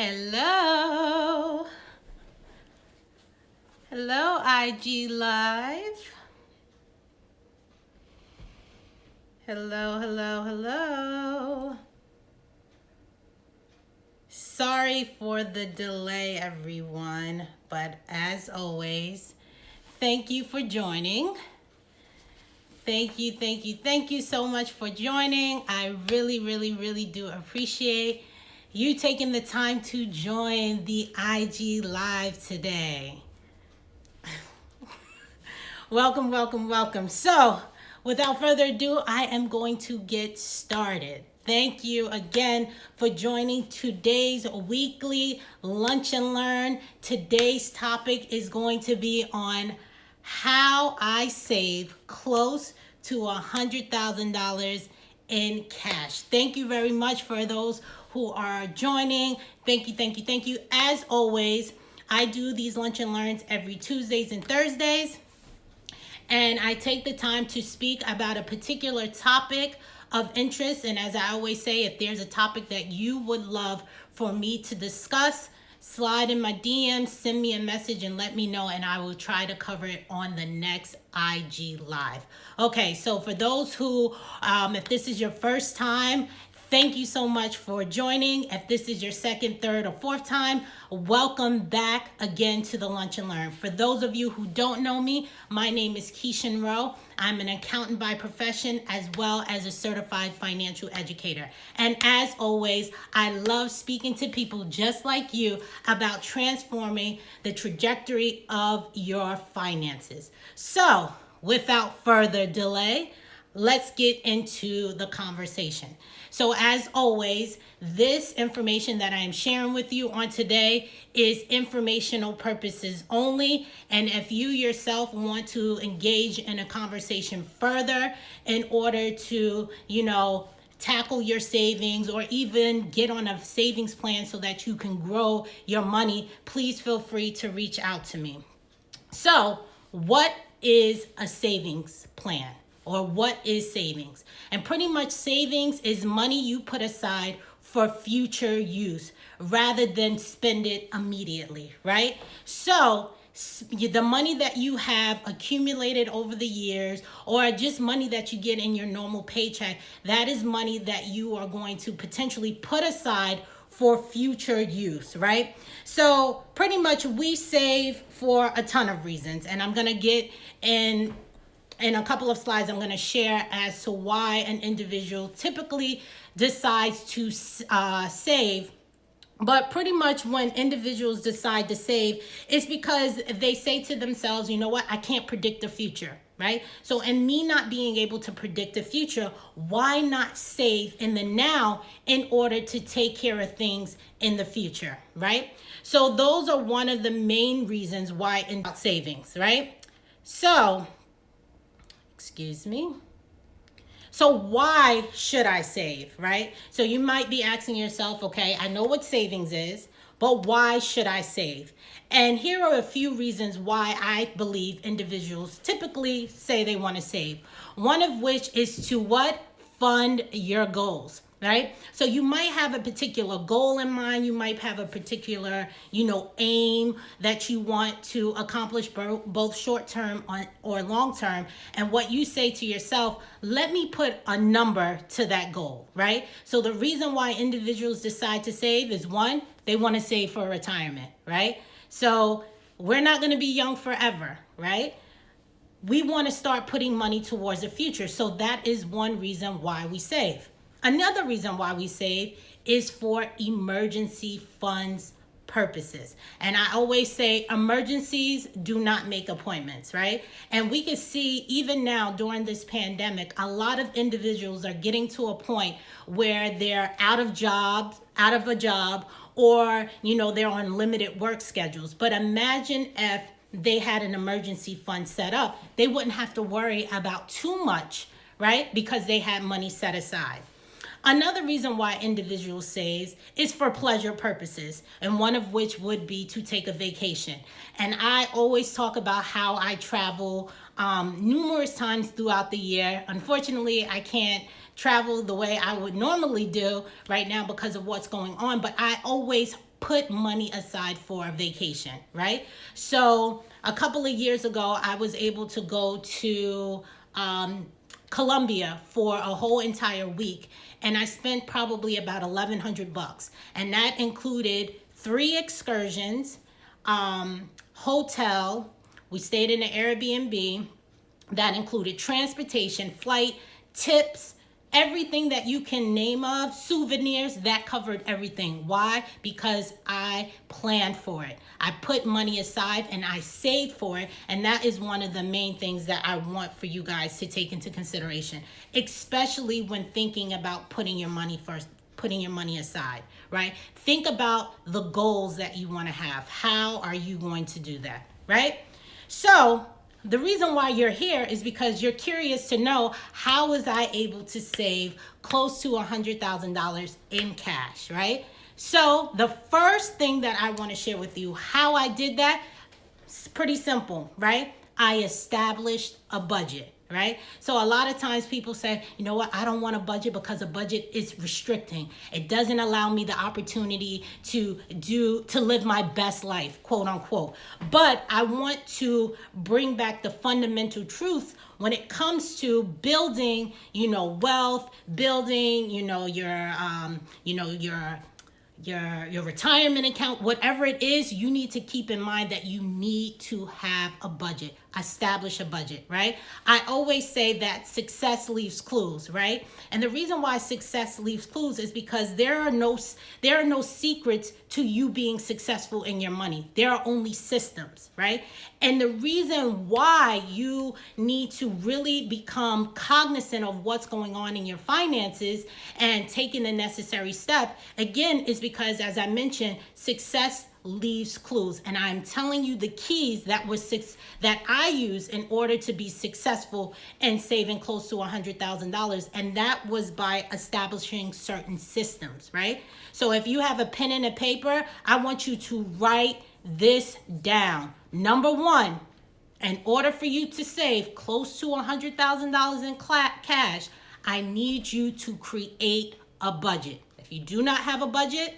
Hello. Hello, IG Live. Hello. Sorry for the delay, everyone, but as always, thank you for joining. Thank you so much for joining. I really do appreciate you taking the time to join the IG Live today. Welcome. So, without further ado, I am going to get started. Thank you again for joining today's weekly Lunch and Learn. Today's topic is going to be on how I save close to $100,000 in cash. Thank you very much for those who are joining. Thank you. As always, I do these Lunch and Learns every Tuesdays and Thursdays. And I take the time to speak about a particular topic of interest. And as I always say, if there's a topic that you would love for me to discuss, slide in my DMs, send me a message and let me know, and I will try to cover it on the next IG Live. Okay, so for those who, if this is your first time, thank you so much for joining. If this is your second, third, or fourth time, welcome back again to the Lunch and Learn. For those of you who don't know me, my name is Keishan Rowe. I'm an accountant by profession as well as a certified financial educator. And as always, I love speaking to people just like you about transforming the trajectory of your finances. So, without further delay, let's get into the conversation. So as always, this information that I am sharing with you on today is informational purposes only. And if you yourself want to engage in a conversation further in order to, tackle your savings or even get on a savings plan so that you can grow your money, please feel free to reach out to me. So, what is a savings plan? Or what is savings? And pretty much savings is money you put aside for future use rather than spend it immediately, right? So the money that you have accumulated over the years or just money that you get in your normal paycheck, that is money that you are going to potentially put aside for future use, right? So pretty much we save for a ton of reasons, and I'm gonna get in a couple of slides, I'm going to share as to why an individual typically decides to save. But pretty much when individuals decide to save, it's because they say to themselves, you know what, I can't predict the future, right? So in me not being able to predict the future, why not save in the now in order to take care of things in the future, right? So those are one of the main reasons why in savings, right? So why should I save, right? So you might be asking yourself, okay, I know what savings is, but why should I save? And here are a few reasons why I believe individuals typically say they want to save. One of which is to what? Fund your goals. Right? So you might have a particular goal in mind. You might have a particular, aim that you want to accomplish both short term or long term. And what you say to yourself, let me put a number to that goal, right? So the reason why individuals decide to save is one, they want to save for retirement, right? So we're not going to be young forever, right? We want to start putting money towards the future. So that is one reason why we save. Another reason why we save is for emergency funds purposes. And I always say emergencies do not make appointments, right? And we can see even now during this pandemic, a lot of individuals are getting to a point where they're out of a job, or, they're on limited work schedules. But imagine if they had an emergency fund set up, they wouldn't have to worry about too much, right? Because they had money set aside. Another reason why individuals save is for pleasure purposes, and one of which would be to take a vacation. And I always talk about how I travel numerous times throughout the year. Unfortunately, I can't travel the way I would normally do right now because of what's going on, but I always put money aside for a vacation, right? So a couple of years ago, I was able to go to Colombia for a whole entire week, and I spent probably about $1,100, and that included 3 excursions, hotel. We stayed in an Airbnb. That included transportation, flight, tips, everything that you can name of, souvenirs. That covered everything. Why? Because I planned for it. I put money aside and I saved for it. And that is one of the main things that I want for you guys to take into consideration, especially when thinking about putting your money first, putting your money aside, right? Think about the goals that you want to have. How are you going to do that, right? So the reason why you're here is because you're curious to know, how was I able to save close to $100,000 in cash, right? So the first thing that I want to share with you, how I did that, it's pretty simple, right? I established a budget, right? So a lot of times people say, you know what, I don't want a budget because a budget is restricting. It doesn't allow me the opportunity to live my best life, quote unquote. But I want to bring back the fundamental truth when it comes to building, wealth, building, your retirement account, whatever it is. You need to keep in mind that you need to have a budget, establish a budget, right? I always say that success leaves clues, right? And the reason why success leaves clues is because there are no secrets to you being successful in your money. There are only systems, right? And the reason why you need to really become cognizant of what's going on in your finances and taking the necessary step, again, is because, as I mentioned, success leaves clues. And I'm telling you the keys that I use in order to be successful and saving close to $100,000. And that was by establishing certain systems, right? So if you have a pen and a paper, I want you to write this down. Number 1, in order for you to save close to $100,000 in cash, I need you to create a budget. If you do not have a budget,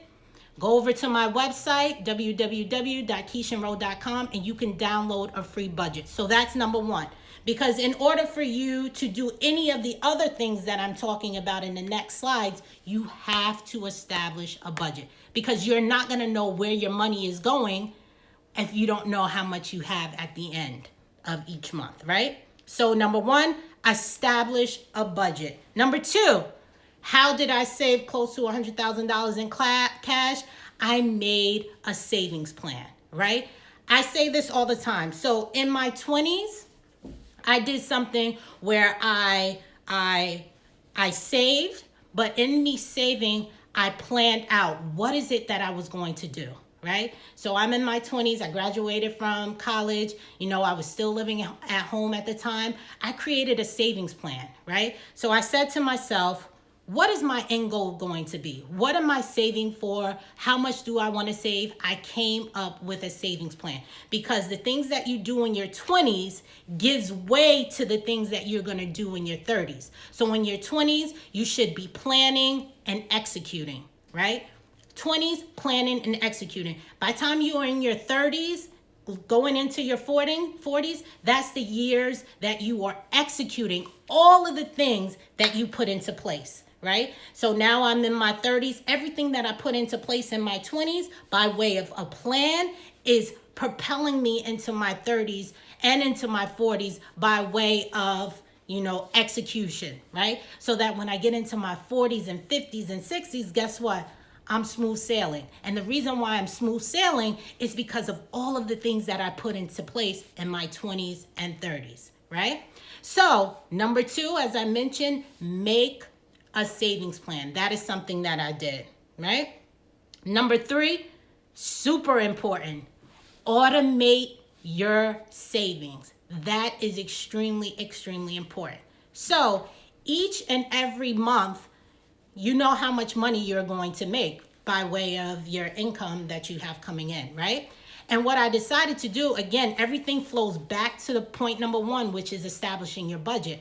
go over to my website, www.keishanrowe.com, and you can download a free budget. So that's number 1. Because in order for you to do any of the other things that I'm talking about in the next slides, you have to establish a budget. Because you're not going to know where your money is going if you don't know how much you have at the end of each month, right? So number 1, establish a budget. Number 2, how did I save close to $100,000 in cash? I made a savings plan, right? I say this all the time. So in my 20s, I did something where I saved, but in me saving, I planned out what is it that I was going to do, right? So I'm in my 20s. I graduated from college. I was still living at home at the time. I created a savings plan, right? So I said to myself, what is my end goal going to be? What am I saving for? How much do I want to save? I came up with a savings plan, because the things that you do in your 20s gives way to the things that you're going to do in your 30s. So in your 20s, you should be planning and executing, right? 20s, planning and executing. By the time you are in your 30s, going into your 40s, that's the years that you are executing all of the things that you put into place, right? So now I'm in my 30s. Everything that I put into place in my 20s by way of a plan is propelling me into my 30s and into my 40s by way of, execution, right? So that when I get into my 40s and 50s and 60s, guess what? I'm smooth sailing. And the reason why I'm smooth sailing is because of all of the things that I put into place in my 20s and 30s, right? So number 2, as I mentioned, make a savings plan. That is something that I did, right? Number 3, super important, automate your savings. That is extremely, extremely important. So each and every month, you know how much money you're going to make by way of your income that you have coming in, right? And what I decided to do, again, everything flows back to the point number 1, which is establishing your budget.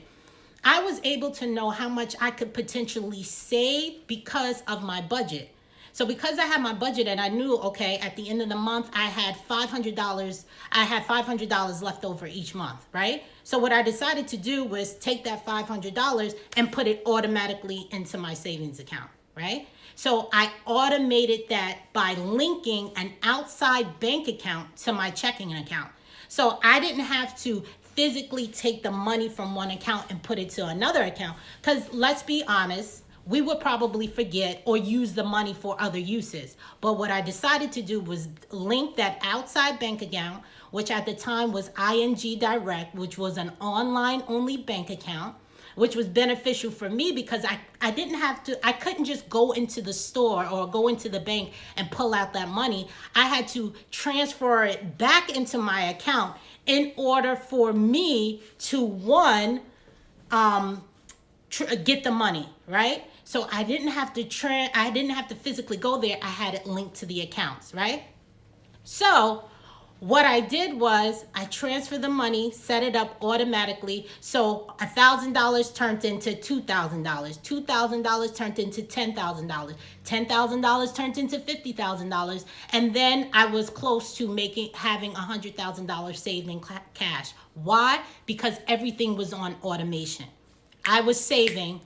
I was able to know how much I could potentially save because of my budget. So because I had my budget and I knew, okay, at the end of the month, I had $500 left over each month, right? So what I decided to do was take that $500 and put it automatically into my savings account, right? So I automated that by linking an outside bank account to my checking account. So I didn't have to physically take the money from one account and put it to another account. Because let's be honest, we would probably forget or use the money for other uses. But what I decided to do was link that outside bank account, which at the time was ING Direct, which was an online only bank account, which was beneficial for me because I couldn't just go into the store or go into the bank and pull out that money. I had to transfer it back into my account in order for me to get the money, right? So I didn't have to physically go there. I had it linked to the accounts, right? So what I did was I transferred the money, set it up automatically. So $1,000 turned into $2,000. $2,000 turned into $10,000. $10,000 turned into $50,000. And then I was close to having $100,000 saved in cash. Why? Because everything was on automation. I was saving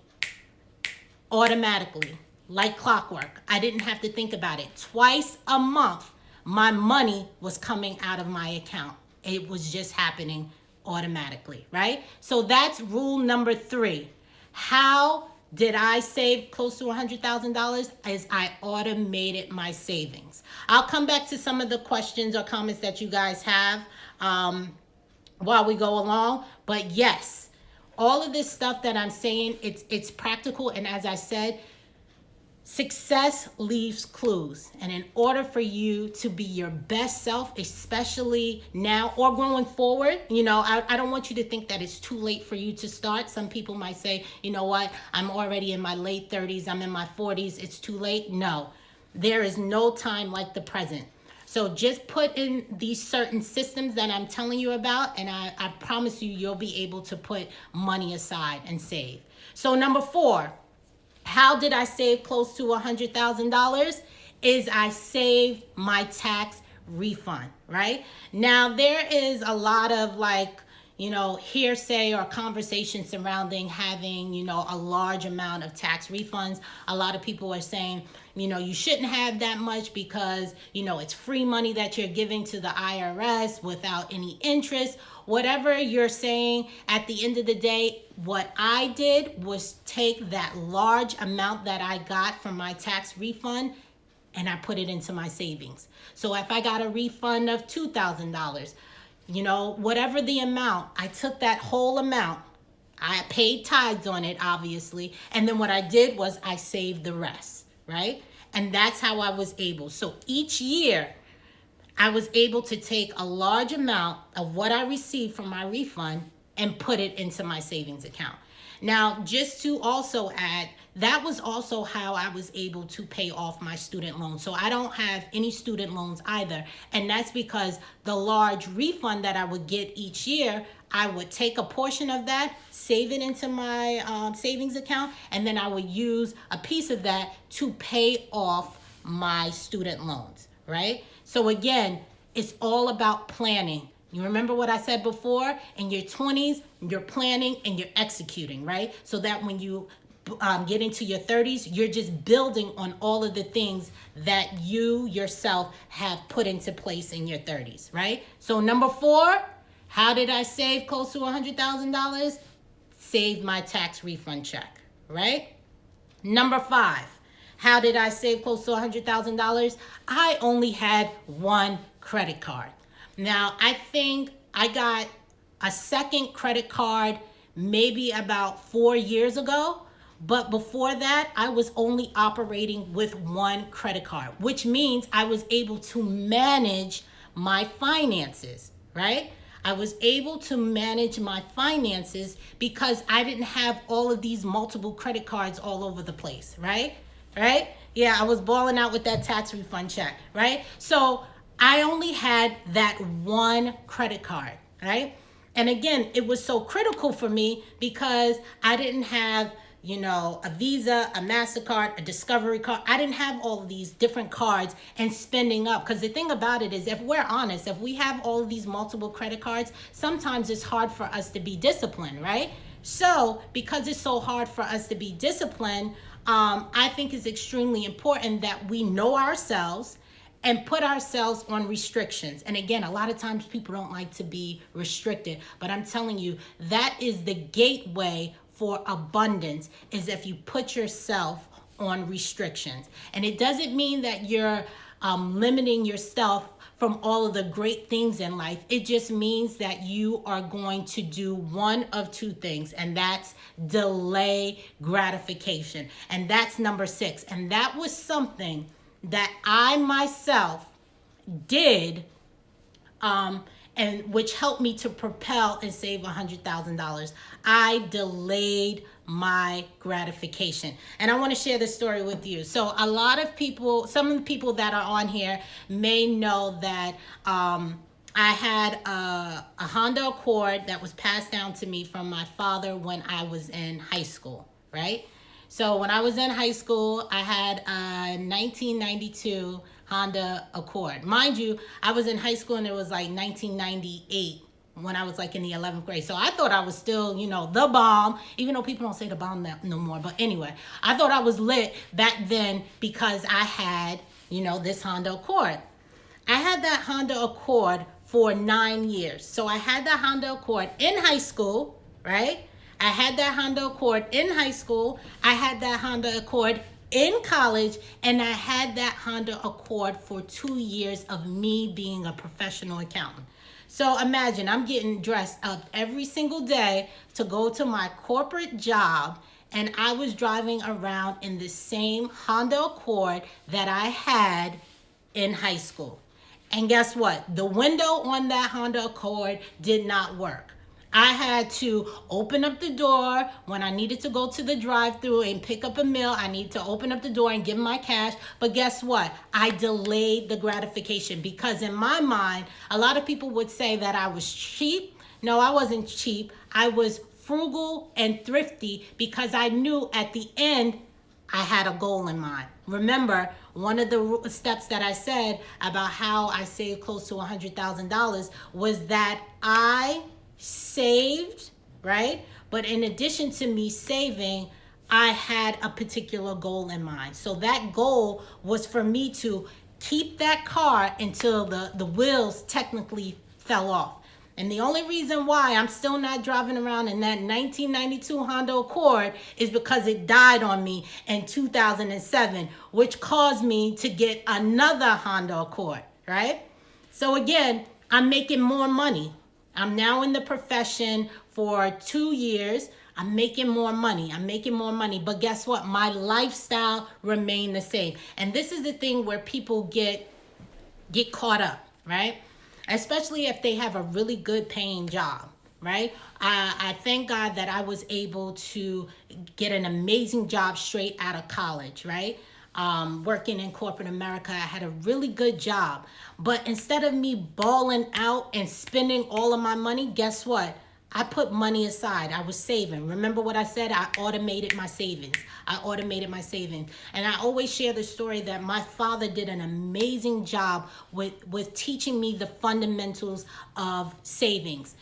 automatically, like clockwork. I didn't have to think about it. Twice a month, my money was coming out of my account. It was just happening automatically, right? So that's rule number 3. How did I save close to $100,000? Is I automated my savings. I'll come back to some of the questions or comments that you guys have while we go along. But yes, all of this stuff that I'm saying, it's practical. And as I said, success leaves clues. And in order for you to be your best self, especially now or going forward, I don't want you to think that it's too late for you to start. Some people might say, you know what, I'm already in my late 30s, I'm in my 40s, it's too late. No, there is no time like the present. So just put in these certain systems that I'm telling you about, and I promise you'll be able to put money aside and save. So number 4, how did I save close to $100,000? Is I saved my tax refund, right? Now, there is a lot of hearsay or conversation surrounding having, a large amount of tax refunds. A lot of people are saying, you shouldn't have that much because, it's free money that you're giving to the IRS without any interest. Whatever you're saying, at the end of the day, what I did was take that large amount that I got from my tax refund and I put it into my savings. So if I got a refund of $2,000, whatever the amount, I took that whole amount. I paid tithes on it, obviously. And then what I did was I saved the rest, right? And that's how I was able. So each year, I was able to take a large amount of what I received from my refund and put it into my savings account. Now, just to also add, that was also how I was able to pay off my student loan. So I don't have any student loans either. And that's because the large refund that I would get each year, I would take a portion of that, save it into my savings account, and then I would use a piece of that to pay off my student loans, right? So again, it's all about planning. You remember what I said before? In your 20s, you're planning and you're executing, right? So that when you get into your 30s, you're just building on all of the things that you yourself have put into place in your 30s, right? So number 4, how did I save close to $100,000? Saved my tax refund check, right? Number 5, how did I save close to $100,000? I only had one credit card. Now, I think I got a second credit card maybe about 4 years ago. But before that, I was only operating with one credit card, which means I was able to manage my finances, right? I was able to manage my finances because I didn't have all of these multiple credit cards all over the place, right? Right? Yeah, I was balling out with that tax refund check, right? So I only had that one credit card, right? And again, it was so critical for me because I didn't have a Visa, a MasterCard, a Discovery card. I didn't have all of these different cards and spending up. Because the thing about it is, if we're honest, if we have all of these multiple credit cards, sometimes it's hard for us to be disciplined, right? So because it's so hard for us to be disciplined, I think it's extremely important that we know ourselves and put ourselves on restrictions. And again, a lot of times people don't like to be restricted, but I'm telling you, that is the gateway for abundance, is if you put yourself on restrictions. And it doesn't mean that you're limiting yourself from all of the great things in life. It just means that you are going to do one of two things, and that's delay gratification. And that's number 6. And that was something that I myself did, and which helped me to propel and save $100,000. I delayed my gratification. And I want to share this story with you. So a lot of people, some of the people that are on here may know that I had a Honda Accord that was passed down to me from my father when I was in high school, right? So when I was in high school, I had a 1992 Honda Accord. Mind you, I was in high school and it was like 1998 when I was like in the 11th grade. So I thought I was still, the bomb, even though people don't say the bomb no more. But anyway, I thought I was lit back then because I had, this Honda Accord. I had that Honda Accord for 9 years. So I had that Honda Accord in high school, right? I had that Honda Accord in high school. I had that Honda Accord in college, and I had that Honda Accord for 2 years of me being a professional accountant. So imagine I'm getting dressed up every single day to go to my corporate job, and I was driving around in the same Honda Accord that I had in high school. And guess what? The window on that Honda Accord did not work. I had to open up the door when I needed to go to the drive-thru and pick up a meal. I needed to open up the door and give my cash. But guess what? I delayed the gratification because in my mind, a lot of people would say that I was cheap. No, I wasn't cheap. I was frugal and thrifty because I knew at the end I had a goal in mind. Remember, one of the steps that I said about how I saved close to $100,000 was that I saved, right? But in addition to me saving, I had a particular goal in mind. So that goal was for me to keep that car until the wheels technically fell off. And the only reason why I'm still not driving around in that 1992 Honda Accord is because it died on me in 2007, which caused me to get another Honda Accord, right? So again, I'm making more money. I'm now in the profession for 2 years. I'm making more money. But guess what? My lifestyle remained the same. And this is the thing where people get caught up, right? Especially if they have a really good paying job, right? I thank God that I was able to get an amazing job straight out of college, right? Working in corporate America, I had a really good job. But instead of me balling out and spending all of my money, guess what? I put money aside. I was saving. Remember what I said? I automated my savings. And I always share the story that my father did an amazing job with teaching me the fundamentals of savings.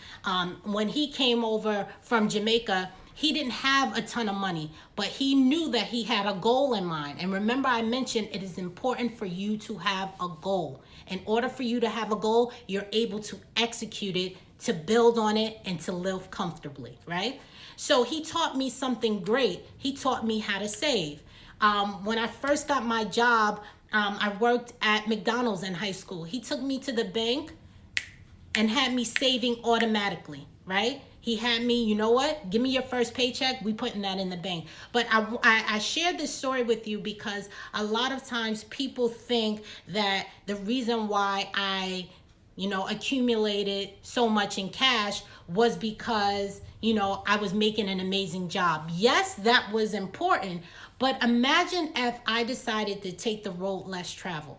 When he came over from Jamaica, he didn't have a ton of money, but he knew that he had a goal in mind. And remember, I mentioned it is important for you to have a goal. In order for you to have a goal, you're able to execute it, to build on it, and to live comfortably, right? So he taught me something great. He taught me how to save. When I first got my job, I worked at McDonald's in high school. He took me to the bank and had me saving automatically, right? He had me, you know what? Give me your first paycheck. We putting that in the bank. But I shared this story with you because a lot of times people think that the reason why I accumulated so much in cash was because, I was making an amazing job. Yes, that was important. But imagine if I decided to take the road less traveled.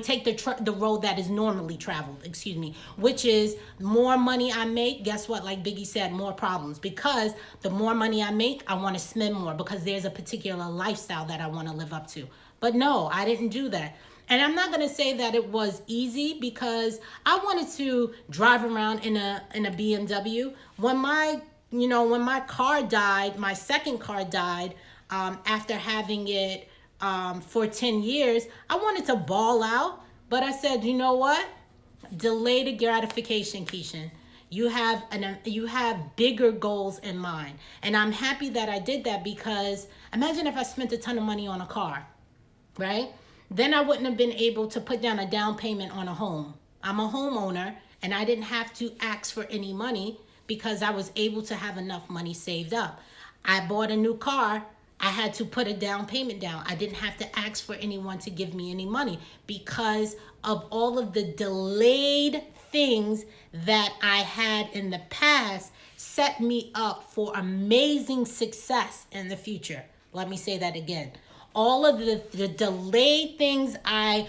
Take the road that is normally traveled, excuse me, which is more money I make, guess what? Like Biggie said, more problems. Because the more money I make, I want to spend more because there's a particular lifestyle that I want to live up to. But no, I didn't do that. And I'm not going to say that it was easy because I wanted to drive around in a BMW. When my car died, my second car died, after having it for 10 years, I wanted to ball out, but I said, you know what? Delayed gratification, Keishan. You have bigger goals in mind. And I'm happy that I did that because imagine if I spent a ton of money on a car, right? Then I wouldn't have been able to put down a down payment on a home. I'm a homeowner and I didn't have to ask for any money because I was able to have enough money saved up. I bought a new car. I had to put a down payment down. I didn't have to ask for anyone to give me any money because of all of the delayed things that I had in the past set me up for amazing success in the future. Let me say that again. All of the delayed things I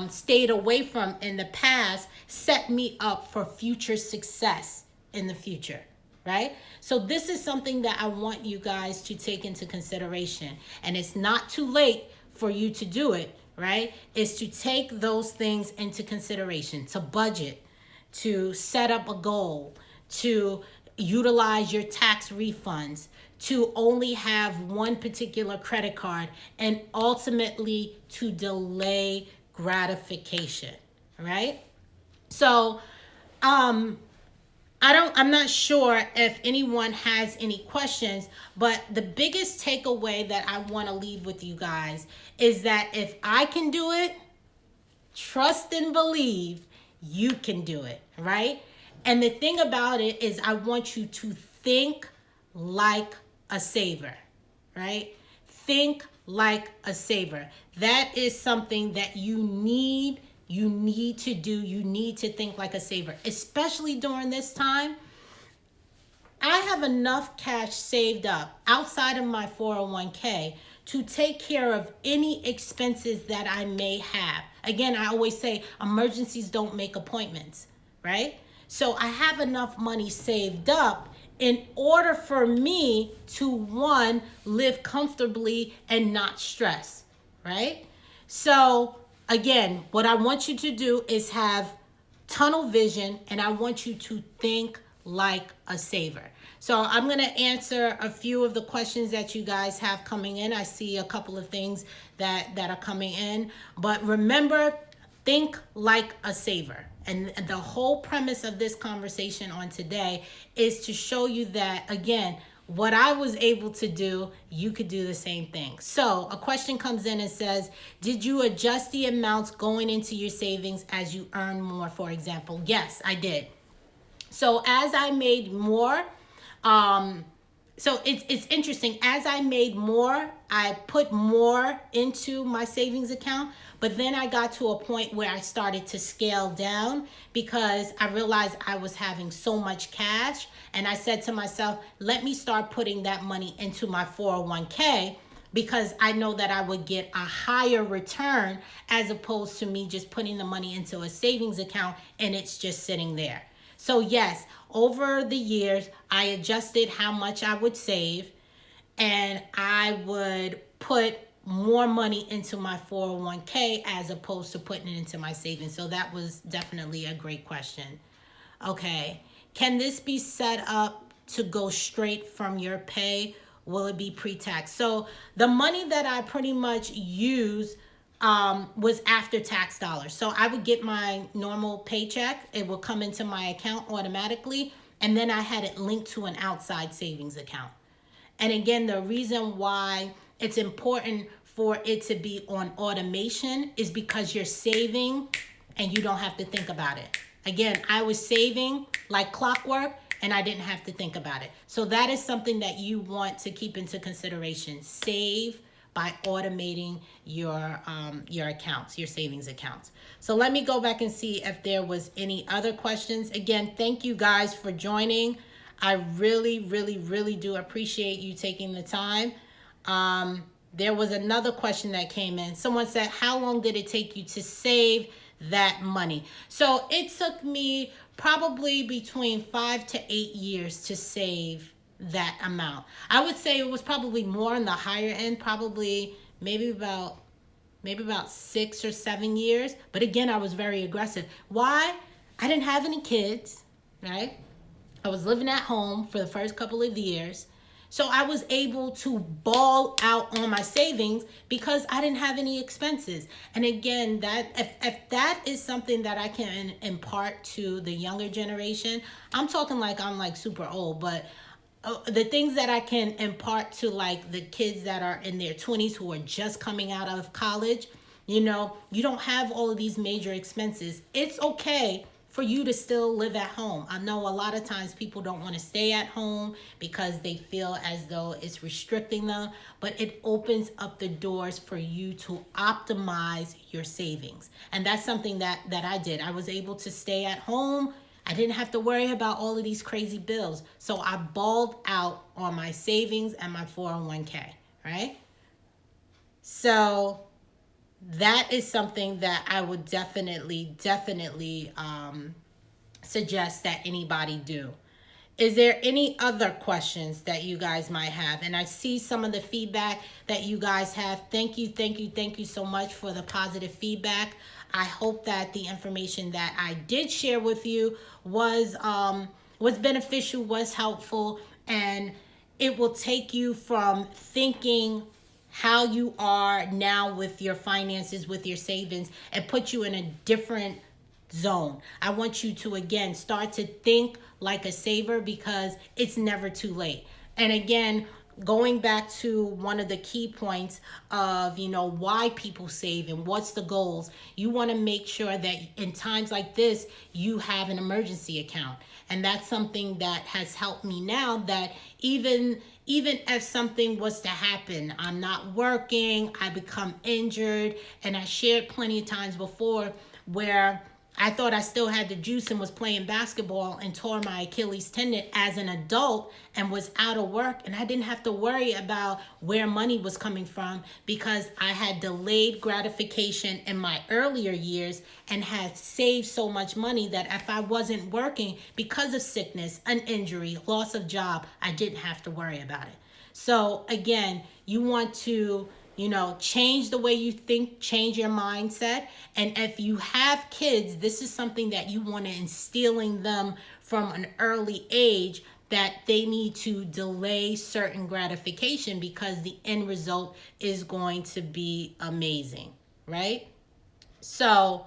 stayed away from in the past set me up for future success in the future. Right? So this is something that I want you guys to take into consideration. And it's not too late for you to do it, right? Is to take those things into consideration, to budget, to set up a goal, to utilize your tax refunds, to only have one particular credit card, and ultimately to delay gratification, right? So, I'm not sure if anyone has any questions, but the biggest takeaway that I want to leave with you guys is that if I can do it, trust and believe you can do it, right? And the thing about it is I want you to think like a saver, right? Think like a saver. That is something that you need to do. You need to think like a saver, especially during this time. I have enough cash saved up outside of my 401k to take care of any expenses that I may have. Again, I always say emergencies don't make appointments, right? So I have enough money saved up in order for me to, one, live comfortably and not stress, right? So again, what I want you to do is have tunnel vision, and I want you to think like a saver. So I'm going to answer a few of the questions that you guys have coming in. I see a couple of things that are coming in, but remember, think like a saver. And the whole premise of this conversation on today is to show you that, again, what I was able to do, you could do the same thing. So a question comes in and says, did you adjust the amounts going into your savings as you earn more, for example? Yes, I did. So as I made more, so it's interesting. As I made more, I put more into my savings account, but then I got to a point where I started to scale down because I realized I was having so much cash. And I said to myself, let me start putting that money into my 401k because I know that I would get a higher return as opposed to me just putting the money into a savings account and it's just sitting there. So yes, over the years, I adjusted how much I would save, and I would put more money into my 401k as opposed to putting it into my savings. So that was definitely a great question. Okay, can this be set up to go straight from your pay? Will it be pre-tax? So the money that I pretty much use was after tax dollars. So I would get my normal paycheck. It will come into my account automatically. And then I had it linked to an outside savings account. And again, the reason why it's important for it to be on automation is because you're saving and you don't have to think about it. Again, I was saving like clockwork and I didn't have to think about it. So that is something that you want to keep into consideration. Save by automating your accounts, your savings accounts. So let me go back and see if there was any other questions. Again, thank you guys for joining. I really, really, really do appreciate you taking the time. there was another question that came in. Someone said, how long did it take you to save that money? So it took me probably between 5 to 8 years to save that amount. I would say it was probably more on the higher end, probably maybe about 6 or 7 years. But again, I was very aggressive. Why? I didn't have any kids, right? I was living at home for the first couple of years. So I was able to ball out on my savings because I didn't have any expenses. And again, that if that is something that I can impart to the younger generation, I'm talking like I'm like super old, but the things that I can impart to like the kids that are in their 20s who are just coming out of college, you don't have all of these major expenses. It's okay for you to still live at home. I know a lot of times people don't want to stay at home because they feel as though it's restricting them, but it opens up the doors for you to optimize your savings. And that's something that I did. I was able to stay at home. I didn't have to worry about all of these crazy bills. So I balled out on my savings and my 401k, right? So that is something that I would definitely suggest that anybody do. Is there any other questions that you guys might have? And I see some of the feedback that you guys have. Thank you so much for the positive feedback. I hope that the information that I did share with you was beneficial, was helpful, and it will take you from thinking how you are now with your finances, with your savings, and put you in a different zone. I want you to, again, start to think like a saver because it's never too late. And again, going back to one of the key points of, why people save and what's the goals, you want to make sure that in times like this, you have an emergency account. And that's something that has helped me now, that even if something was to happen, I'm not working, I become injured, and I shared plenty of times before where I thought I still had the juice and was playing basketball and tore my Achilles tendon as an adult and was out of work, and I didn't have to worry about where money was coming from because I had delayed gratification in my earlier years and had saved so much money that if I wasn't working because of sickness, an injury, loss of job, I didn't have to worry about it. So again, you want to change the way you think, change your mindset. And if you have kids, this is something that you want to instill in them from an early age, that they need to delay certain gratification because the end result is going to be amazing, right? So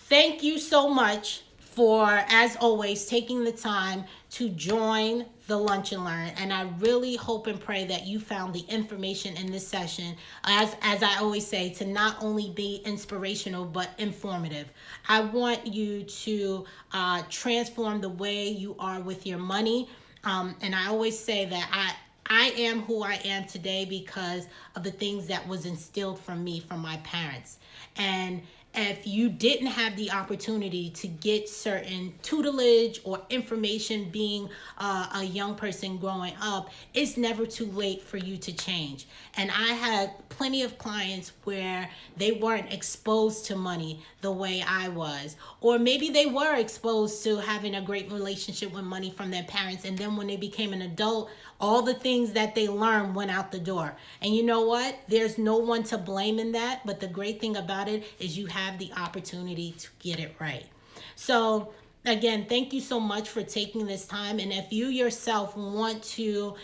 thank you so much for, as always, taking the time to join the Lunch and Learn. And I really hope and pray that you found the information in this session, as I always say, to not only be inspirational, but informative. I want you to transform the way you are with your money. And I always say that I am who I am today because of the things that was instilled from me, from my parents. And if you didn't have the opportunity to get certain tutelage or information being a young person growing up, it's never too late for you to change. And I had plenty of clients where they weren't exposed to money the way I was, or maybe they were exposed to having a great relationship with money from their parents, and then when they became an adult, all the things that they learned went out the door. And you know what? There's no one to blame in that, but the great thing about it is you have the opportunity to get it right. So again, thank you so much for taking this time. And if you yourself want to,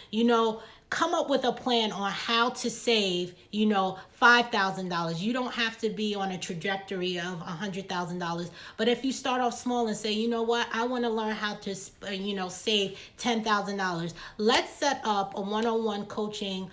come up with a plan on how to save, $5,000. You don't have to be on a trajectory of $100,000. But if you start off small and say, you know what, I want to learn how to, save $10,000. Let's set up a one-on-one coaching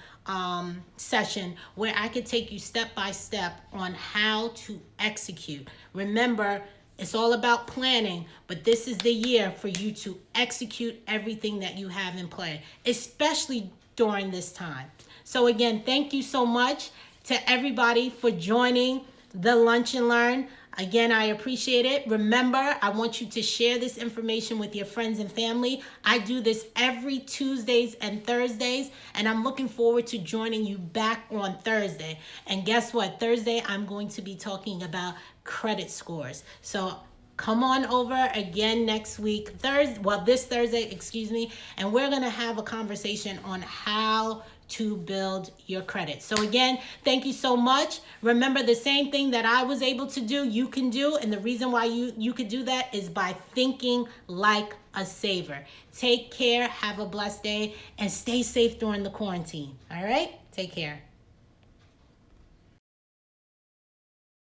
session where I could take you step by step on how to execute. Remember, it's all about planning, but this is the year for you to execute everything that you have in play, especially during this time. So again, thank you so much to everybody for joining the Lunch and Learn. Again, I appreciate it. Remember, I want you to share this information with your friends and family. I do this every Tuesdays and Thursdays, and I'm looking forward to joining you back on Thursday. And guess what? Thursday, I'm going to be talking about credit scores. So come on over again next week, this Thursday, excuse me, and we're going to have a conversation on how to build your credit. So again, thank you so much. Remember, the same thing that I was able to do, you can do. And the reason why you could do that is by thinking like a saver. Take care, have a blessed day, and stay safe during the quarantine. All right? Take care.